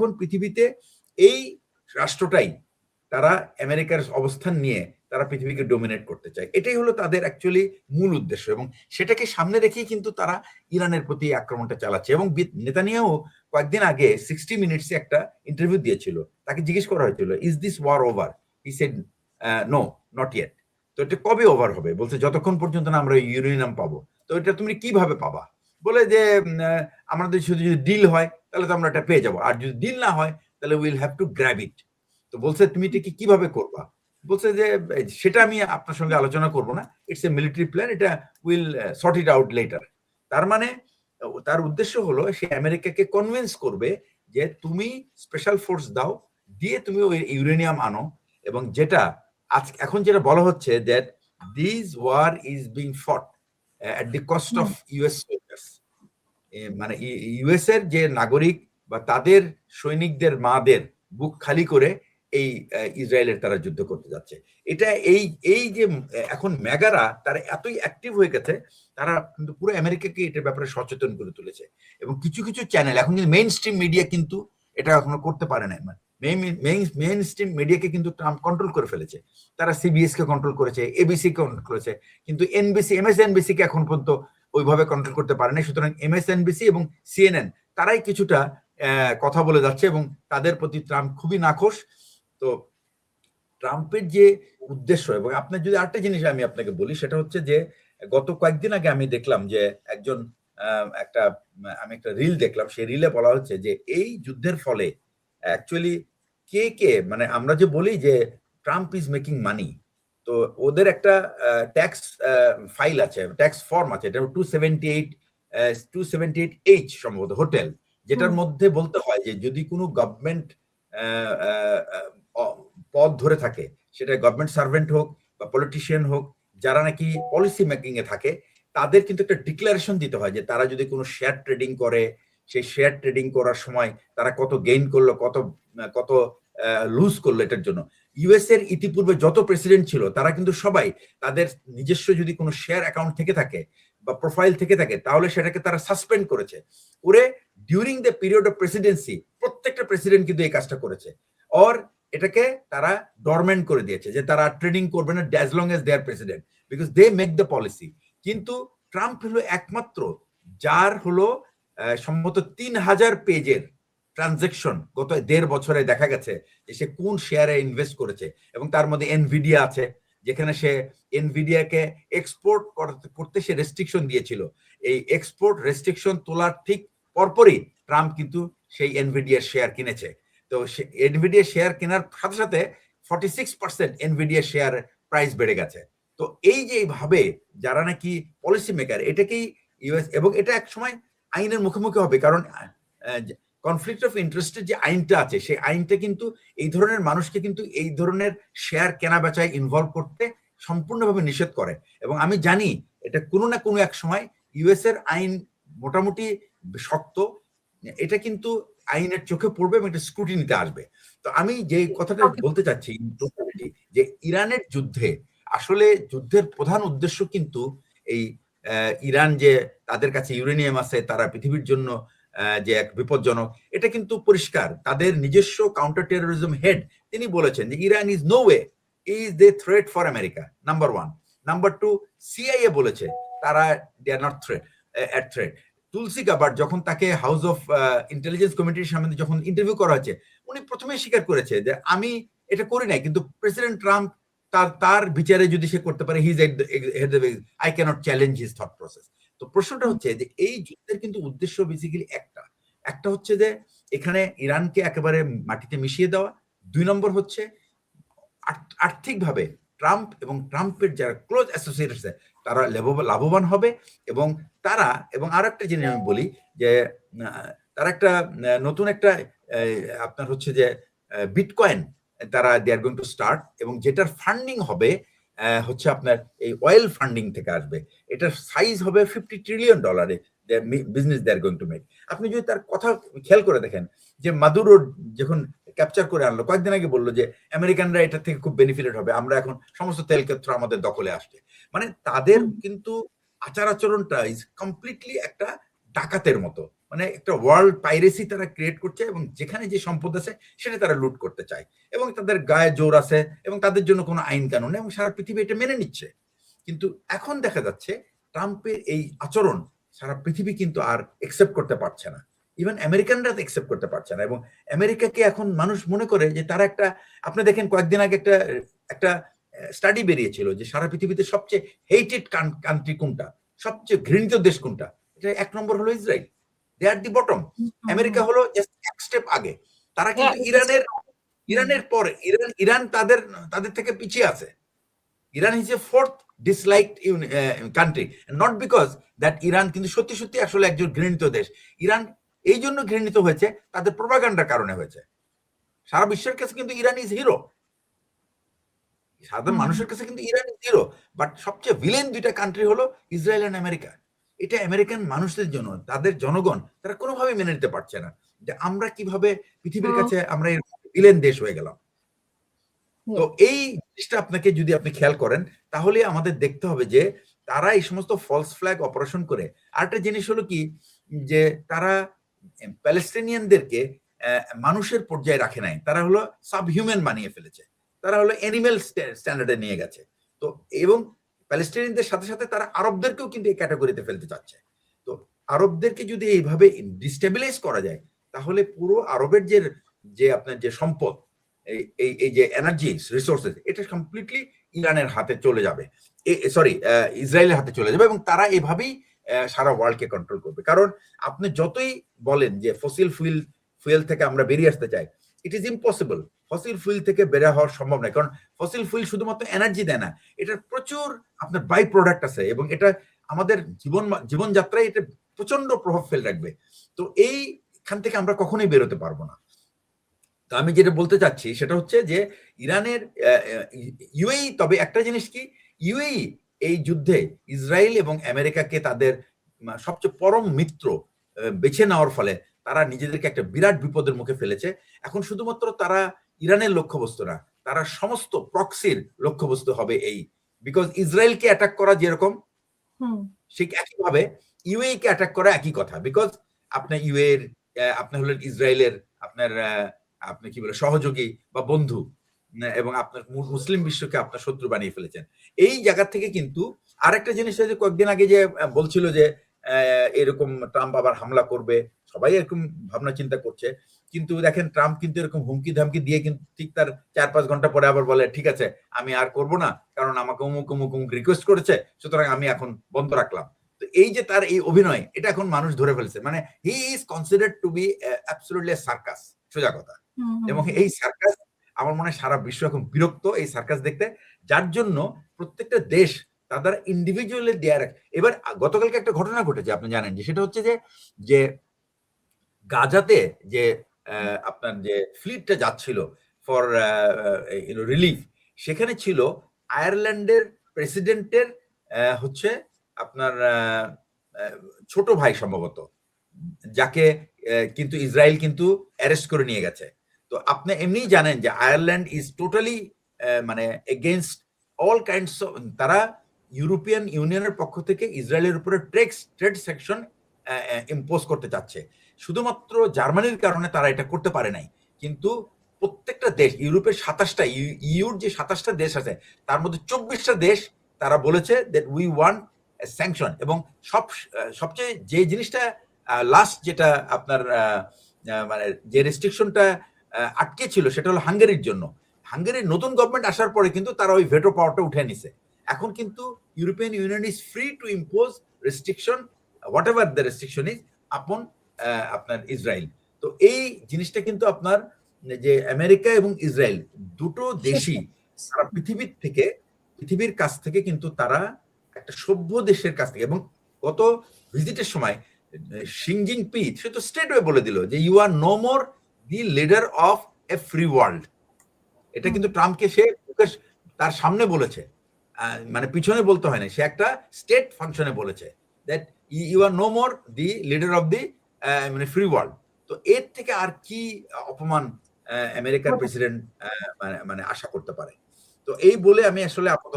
এখন পৃথিবীতে এই রাষ্ট্রটাই তারা আমেরিকার অবস্থান নিয়ে তারা পৃথিবীকে ডোমিনেট করতে চায়। এটাই হলো তাদের অ্যাকচুয়ালি মূল উদ্দেশ্য, এবং সেটাকে সামনে রেখেই কিন্তু তারা ইরানের প্রতি আক্রমণটা চালাচ্ছে। এবং নেতানিয়াহু কয়েকদিন আগে 60 মিনিটসে একটা ইন্টারভিউ দিয়েছিল, তাকে জিজ্ঞেস করা হয়েছিল is this war over, he said no not yet. তো এটা কবে ওভার হবে, বলছে যতক্ষণ পর্যন্ত না আমরা ইউরেনিয়াম পাবো। তো এটা তুমি কিভাবে পাবা, বলে যে আমাদের শুধু যদি ডিল হয় তাহলে তো আমরা এটা পেয়ে যাবো, আর যদি ডিল না হয় তাহলে উইল হ্যাভ টু গ্র্যাব ইট। তো বলছে তুমি এটা কিভাবে করবা, বলছে যে সেটা আমি আপনার সঙ্গে আলোচনা করব না, ইটস এ মিলিটারি প্ল্যান, এটা will sort it out letter. তার মানে তার উদ্দেশ্য হলো সে আমেরিকাকে কনভিন্স করবে যে তুমি স্পেশাল ফোর্স দাও, দিয়ে তুমি ওই ইউরেনিয়াম আনো, এবং যেটা এখন যেটা বলা হচ্ছে that this war is being fought at the cost of US soldiers. মানে ইউএস এর যে নাগরিক বা তাদের সৈনিকদের মাদের বুক খালি করে এই ইসরায়েলের তারা যুদ্ধ করতে যাচ্ছে। এটা এই যে এখন মেগারা তারা এতই অ্যাক্টিভ হয়ে গেছে, তারা কিন্তু পুরো আমেরিকাকে এটার ব্যাপারে সচেতন করে তুলেছে। এবং কিছু কিছু চ্যানেল এখন কিন্তু মেইন স্ট্রিম মিডিয়া কিন্তু এটা এখনো করতে পারে না। মেইন স্ট্রিম মিডিয়াকে কিন্তু ট্রাম্প কন্ট্রোল করে ফেলেছে। তারা সিবিএস কে কন্ট্রোল করেছে, এবিসি কে কন্ট্রোল করেছে, কিন্তু এমএসএনবিসি কে এখন পর্যন্ত ওইভাবে কন্ট্রোল করতে পারে না। সুতরাং এমএসএনবিসি এবং সিএনএন তারাই কিছুটা কথা বলে যাচ্ছে, এবং তাদের প্রতি ট্রাম্প খুবই নাখোশ। তো ট্রাম্পের যে উদ্দেশ্য, এবং আপনার যদি আরেকটা জিনিস আমি আপনাকে বলি, সেটা হচ্ছে যে গত কয়েকদিন আগে আমি দেখলাম যে আমি একটা রিল দেখলাম, সেই রিলে বলা হচ্ছে যে এই যুদ্ধের ফলে অ্যাকচুয়ালি কে মানে আমরা যে বলি যে ট্রাম্প ইজ মেকিং মানি, তো ওদের একটা ট্যাক্স ফাইল আছে, ট্যাক্স ফর্ম আছে, এটা 278H সম্ভবত হোটেল, যেটার মধ্যে বলতে হয় যে যদি কোনো গভর্নমেন্ট পদ ধরে থাকে, সেটা গভর্নমেন্ট সার্ভেন্ট হোক বা পলিটিশিয়ান হোক, যারা নাকি পলিসি মেকিং এ থাকে, তাদের কিন্তু একটা ডিক্লারেশন দিতে হয় যে তারা যদি কোনো শেয়ার ট্রেডিং করে, সেই শেয়ার ট্রেডিং করার সময় তারা কত গেইন করলো, কত লুজ করলো। এটার জন্য ইউএস এর ইতিপূর্বে যত প্রেসিডেন্ট ছিল তারা কিন্তু সবাই তাদের নিজস্ব যদি কোনো শেয়ার অ্যাকাউন্ট থেকে থাকে বা প্রোফাইল থেকে থাকে, তাহলে সেটাকে তারা সাসপেন্ড করেছে করে during the period of Presidency. প্রত্যেকটা প্রেসিডেন্ট কিন্তু এই কাজটা করেছে, অর এটাকে তারা ডরমেন্ট করে দিয়েছে যে তারা ট্রেডিং করবে না as long as they are president, because they make the policy. কিন্তু ট্রাম্প হলো একমাত্র যার হলো সম্ভবত 3000 পেজের ট্রানজেকশন গত 1.5 বছরে দেখা গেছে যে সে কোন শেয়ারে ইনভেস্ট করেছে, এবং তার মধ্যে এনভিডিয়া আছে, যেখানে সে এনভিডিয়াকে এক্সপোর্ট করতে সে রেস্ট্রিকশন দিয়েছিল। এই এক্সপোর্ট রেস্ট্রিকশন তোলার ঠিক পরপরই ট্রাম্প কিন্তু সেই এনভিডিয়ার শেয়ার কিনেছে। তো এনভিডিয়া শেয়ার কেনার সাথে সাথে 46% এনভিডিয়া শেয়ার প্রাইস বেড়ে গেছে। তো এই যে এইভাবে যারা নাকি পলিসি মেকার, এটাকেই ইউএস, এবং এটা এক সময় আইনের মুখোমুখি হবে, কারণ কনফ্লিক্ট অফ ইন্টারেস্টের যে আইনটা আছে, সেই আইনটা কিন্তু এই ধরনের মানুষকে কিন্তু এই ধরনের শেয়ার কেনা বেচায় ইনভলভ করতে সম্পূর্ণভাবে নিষেধ করে। এবং আমি জানি এটা কোনো না কোনো এক সময় ইউএস এর আইন মোটামুটি শক্ত, এটা কিন্তু আইনের চোখে পড়বে এবং এটা স্ক্রুটিনিতে আসবে। তো আমি যে কথাটা বলতে চাচ্ছি যে ইরানের যুদ্ধে আসলে যুদ্ধের প্রধান উদ্দেশ্য কিন্তু এই ইরান যে তাদের কাছে ইউরেনিয়াম আছে, তারা পৃথিবীর জন্য যে এক বিপজ্জনক, এটা কিন্তু পরিষ্কার। তাদের নিজস্ব কাউন্টার টেরোরিজম হেড তিনি বলেছেন যে Iran is no way is the threat for America, number 1। Number 2, CIA বলেছে তারা they are not threat. Tulsi Gabbard যখন তাকে হাউস অফ ইন্টেলিজেন্স কমিটির সামনে যখন ইন্টারভিউ করা হয়েছে, উনি প্রথমেই স্বীকার করেছে যে আমি এটা করি নাই, কিন্তু প্রেসিডেন্ট ট্রাম্প তার বিচারে যদি সে করতে পারে, I cannot challenge his thought process. তো প্রশ্নটা হচ্ছে যে এই যুদ্ধের কিন্তু উদ্দেশ্য বেসিক্যালি একটা হচ্ছে যে এখানে ইরানকে একেবারে মাটিতে মিশিয়ে দেওয়া। 2 নম্বর হচ্ছে আর্থিকভাবে ট্রাম্প এবং ট্রাম্পের যারা ক্লোজ অ্যাসোসিয়েট আছে তারা লাভবান হবে, এবং আর একটা জিনিস আমি বলি যে তারা একটা নতুন একটা আপনার হচ্ছে যে বিটকয়েন তারা they are going to start, এবং যেটার ফান্ডিং হবে হচ্ছে আপনার এই অয়েল ফান্ডিং থেকে আসবে। এটার সাইজ হবে $50 trillion business they are going to make. আপনি যদি তার কথা খেয়াল করে দেখেন যে মাদুরো যখন ক্যাপচার করে আনলো, কয়েকদিন আগে বললো যে আমেরিকানরা এটা থেকে খুব বেনিফিটেড হবে, আমরা এখন সমস্ত তেল ক্ষেত্র আমাদের দখলে আসছে। মানে তাদের কিন্তু আচার আচরণটা ইজ কমপ্লিটলি একটা ডাকাতের মতো। মানে একটা ওয়ার্ল্ড পাইরেসি তারা ক্রিয়েট করছে, এবং যেখানে যে সম্পদ আছে সেটা তারা লুট করতে চায়, এবং তাদের গায়ে জোর আছে, এবং তাদের জন্য কোনো আইন কানুন নেই, এবং সারা পৃথিবী এটা মেনে নিচ্ছে। কিন্তু এখন দেখা যাচ্ছে ট্রাম্পের এই আচরণ সারা পৃথিবী কিন্তু আর একসেপ্ট করতে পারছে না, ইভেন আমেরিকানরা একসেপ্ট করতে পারছে না। এবং আমেরিকাকে এখন মানুষ মনে করে যে তারা একটা, আপনি দেখেন কয়েকদিন আগে একটা একটা স্টাডি বেরিয়েছিল যে সারা পৃথিবীতে সবচেয়ে হেটেড কান্ট্রি কোনটা, সবচেয়ে ঘৃণিত দেশ কোনটা, এটা 1 নম্বর হলো Israel. They are the bottom. America হলো জাস্ট এক স্টেপ আগে। তারা কিন্তু ইরানের পরে ইরান তাদের থেকে পিছিয়ে আছে। Iran is a fourth disliked country, not because that Iran কিন্তু সত্যি সত্যি আসলে একজন ঘৃণিত দেশ। ইরান এই জন্য ঘৃণিত হয়েছে, তাদের প্রোপাগান্ডার কারণে হয়েছে। সারা বিশ্বের কাছে কিন্তু ইরান ইজ হিরো, সাধারণ মানুষের কাছে কিন্তু ইরান ইজ হিরো, বাট সবচেয়ে ভিলেন দুইটা কান্ট্রি হলো ইসরায়েল এন্ড আমেরিকা। এটা আমেরিকান মানুষদের জন্য, তাদের জনগণ তারা কোনোভাবে মেনে নিতে পারছে না যে আমরা কিভাবে পৃথিবীর কাছে আমরা ভিলেন দেশ হয়ে গেলাম। তো এই জিনিসটা আপনাকে যদি আপনি খেয়াল করেন, তাহলে আমাদের দেখতে হবে যে তারা এই সমস্ত ফলস ফ্ল্যাগ অপারেশন করে। আরেকটা জিনিস হলো কি, যে তারা প্যালেস্টিনিয়ানদেরকে মানুষের পর্যায়ে রাখে নাই, তারা হলো সাবহিউম্যান বানিয়ে ফেলেছে, তারা হলো অ্যানিমেল স্ট্যান্ডার্ডে নিয়ে গেছে। তো এবং প্যালেস্টিনিয়ানদের সাথে সাথে তারা আরবদেরকেও কিন্তু এই ক্যাটাগরিতে ফেলতে চাচ্ছে। তো আরবদেরকে যদি এইভাবে ডিস্টেবিলাইজ করা যায়, তাহলে পুরো আরবের যে আপনার যে সম্পদ, এই যে এনার্জি রিসোর্সেস, এটা কমপ্লিটলি ইরানের হাতে চলে যাবে, সরি ইসরায়েলের হাতে চলে যাবে, এবং তারা এভাবেই সারা ওয়ার্ল্ডকে কন্ট্রোল করবে। কারণ আপনি যতই বলেন যে ফসিল ফুয়েল থেকে আমরা বেরিয়ে আসতে চাই, it is impossible. Fossil fuel থেকে বের হওয়া সম্ভব নয়, কারণ ফসিল ফুয়েল শুধুমাত্র এনার্জি দেয় না, এটার প্রচুর আপনার বাই প্রোডাক্ট আছে, এবং এটা আমাদের জীবনযাত্রায় এটা প্রচন্ড প্রভাব ফেলে রাখবে। তো এইখান থেকে আমরা কখনোই বেরোতে পারবো না। তো আমি যেটা বলতে চাচ্ছি সেটা হচ্ছে যে ইরানের ইউএই, তবে একটা জিনিস কি, ইউএই এই যুদ্ধে ইসরায়েল এবং আমেরিকাকে তাদের সবচেয়ে পরম মিত্র বেছে নেওয়ার ফলে তারা নিজেদেরকে একটা বিরাট বিপদের মুখে ফেলেছে। এখন শুধুমাত্র তারা ইরানের লক্ষ্যবস্তু না, তারা সমস্ত প্রক্সির লক্ষ্যবস্তু হবে এই, বিকজ ইসরায়েলকে অ্যাটাক করা যেরকম, ঠিক একইভাবে ইউএই কে অ্যাটাক করা একই কথা, বিকজ আপনার ইউএর আপনি হলেন ইসরায়েলের আপনার আপনি কি বলে সহযোগী বা বন্ধু, এবং আপনার মুসলিম বিশ্বকে আপনার শত্রু বানিয়ে ফেলেছেন। এই জায়গা থেকে কিন্তু আরেকটা জিনিস যে কয়েকদিন আগে যে বলছিল যে এরকম ট্রাম্প আবার হামলা করবে, সবাই এরকম ভাবনা চিন্তা করছে, কিন্তু দেখেন ট্রাম্প কিন্তু এরকম হুমকি ধামকি দিয়ে কিন্তু ঠিক তার 4-5 ঘন্টা পরে আবার বলে ঠিক আছে আমি আর করব না, কারণ আমাকে অমুক অমুক অমুক রিকোয়েস্ট করেছে, সুতরাং আমি এখন বন্ধ রাখলাম। তো এই যে তার এই অভিনয়, এটা এখন মানুষ ধরে ফেলছে, মানে he is considered two B absolutely circus, সোজা কথা। এবং এই সার্কাস আমার মনে হয় সারা বিশ্ব এখন বিরক্ত এই সার্কাস দেখতে, যার জন্য প্রত্যেকটা দেশ তাদের ইন্ডিভিজুয়ালি দেয়ার। এবার গতকালকে একটা ঘটনা ঘটেছে আপনি জানেন, যে সেটা হচ্ছে যে গাজাতে যে আপনার যে ফ্লিটটা যাচ্ছিল ফর রিলিফ, সেখানে ছিল আয়ারল্যান্ডের প্রেসিডেন্টের হচ্ছে আপনার ছোট ভাই সম্ভবত, যাকে কিন্তু ইসরায়েল কিন্তু অ্যারেস্ট করে নিয়ে গেছে। তো আপনি এমনিই জানেন যে আয়ারল্যান্ড ইজ টোটালি মানে এগেইনস্ট অল কাইন্ডস অফ, তারা ইউরোপিয়ান ইউনিয়নের পক্ষ থেকে ইসরায়েলের উপরে ট্রেড সেকশন ইম্পোজ করতে চাচ্ছে। শুধুমাত্র জার্মানির কারণে তারা এটা করতে পারে নাই, কিন্তু প্রত্যেকটা দেশ, ইউরোপের 27টা, ইউর যে 27টা দেশ আছে তার মধ্যে 24টা দেশ তারা বলেছে দ্যাট উই ওয়ান্ট স্যাংশন। এবং সবচেয়ে যে জিনিসটা লাস্ট যেটা আপনার মানে যে রেস্ট্রিকশনটা আটকে ছিল সেটা হলো হাঙ্গেরির জন্য। হাঙ্গেরির নতুন গভর্নমেন্ট আসার পরে কিন্তু তারা ওই ভেটো পাওয়ারটা উঠে নিছে। এখন কিন্তু European union is free to impose restriction, what ever the restriction is, আপন আপনার ইসরায়েল। তো এই জিনিসটা কিন্তু আপনার যে আমেরিকা এবং ইসরায়েল দুটো দেশই সারা পৃথিবীর কাছ থেকে কিন্তু তারা একটা সভ্য দেশের কাছ থেকে, এবং গত ভিজিটের সময় শি জিনপিং সে তো স্ট্রেট ওয়ে বলে দিল যে you are no more the leader of a free world. এটা কিন্তু ট্রাম্পকে সে তার সামনে বলেছে, মানে পিছনে বলতে হয় না, সে একটা স্টেট ফাংশনে বলেছে that you are no more the leader of the মানে ফ্রি ওয়ার্ল্ড। তো এর থেকে আর কি অপমান আমেরিকার প্রেসিডেন্ট মানে আশা করতে পারে? তো এই বলে আমি আসলে আপাতত